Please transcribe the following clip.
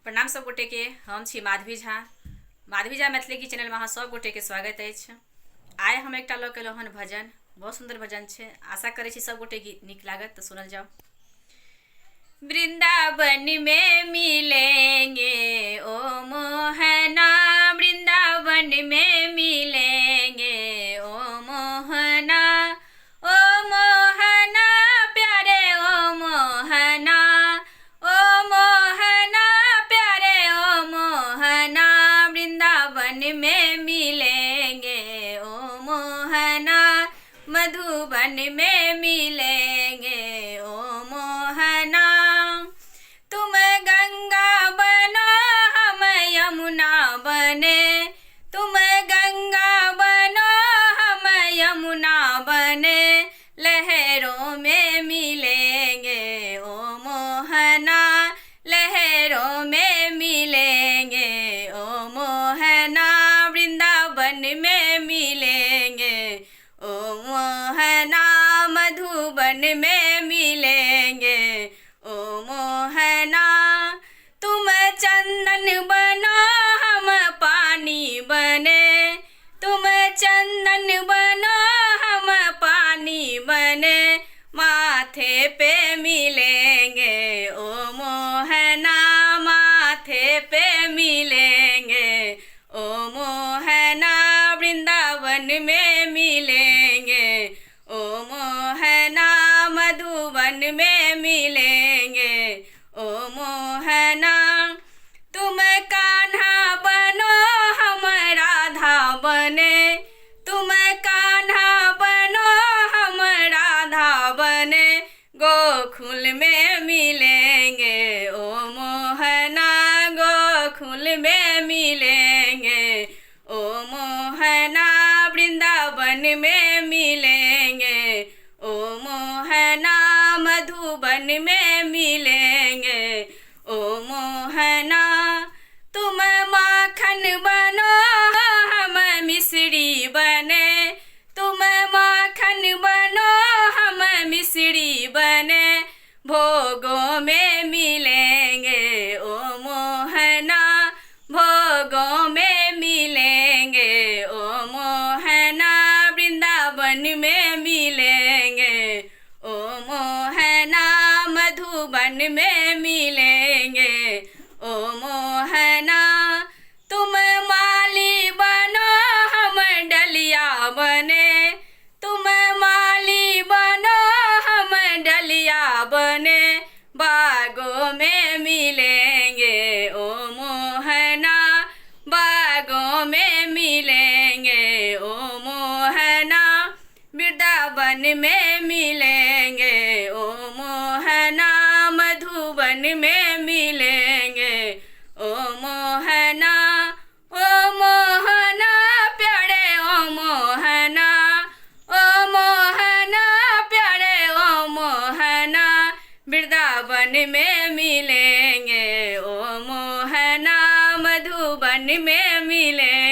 प्रणाम सब गोटे के। हम छी माधवी झा। माधवी झा मैथिली की चैनल में अहाँ सब गोटे के स्वागत अछि। आइ हम एकटा लऽ के एलहुँ हन भजन। बहुत सुंदर भजन छै। आशा करै छी सब गोटे के नीक लागत, तो सुनल जाओ। वृंदावन में मिलेंगे ओ मोहना, वृंदावन में मिलेंगे ओ मोहना, ओ मोहना प्यारे ओ मोहना, ओ मोहना प्यारे ओ मोहना, वृंदावन में मिलेंगे ओ मोहना, मधुबन में मिलेंगे ओ मोहना। तुम गंगा बनो हम यमुना बने, तुम गंगा बनो हम यमुना बने, लहरों में मिलेंगे ओ मोहना, लहरों में मिलेंगे ओ मोहना, वृंदावन में मिलेंगे ओ मोहना, मधुबन में मिलेंगे ओ मोहना। तुम चंदन बनो हम पानी बने, तुम चंदन बनो हम पानी बने, माथे पे मिलेंगे ओ मोहना, माथे पे मिलेंगे ओ मोहना, वृंदावन में मिलेंगे ओ मोहना, मधुबन में मिलेंगे ओ मोहना। तुम कान्हा बनो हम राधा बने, तुम कान्हा बनो हम राधा बने, गोकुल में मिलेंगे ओ मोहना, गोकुल में मिलेंगे ओ मोहना, वृंदावन में मिलेंगे ओ मोहना, मधुबन में मिलेंगे ओ मोहना। तुम माखन बनो हम मिश्री बने, तुम माखन बनो हम मिश्री बने, भोगों में मिलेंगे ओ मोहना, भोगों में मिलेंगे ओ मोहना, वृंदावन में मिलेंगे ओ मोहना, मधुबन में मिलेंगे ओ मोहना। तुम माली बनो हम डलिया बने, तुम माली बनो हम डलिया बने, बागों में मिलेंगे ओ मोहना, बागों में मिलेंगे ओ मोहना, वृंदावन में मिलेंगे ओ मोहना, मधुबन में मिलेंगे ओ मोहना, ओ मोहना प्यारे ओ मोहना, ओ मोहना प्यारे ओ मोहना, वृंदावन में मिलेंगे ओ मोहना, मधुबन में मिलेंगे।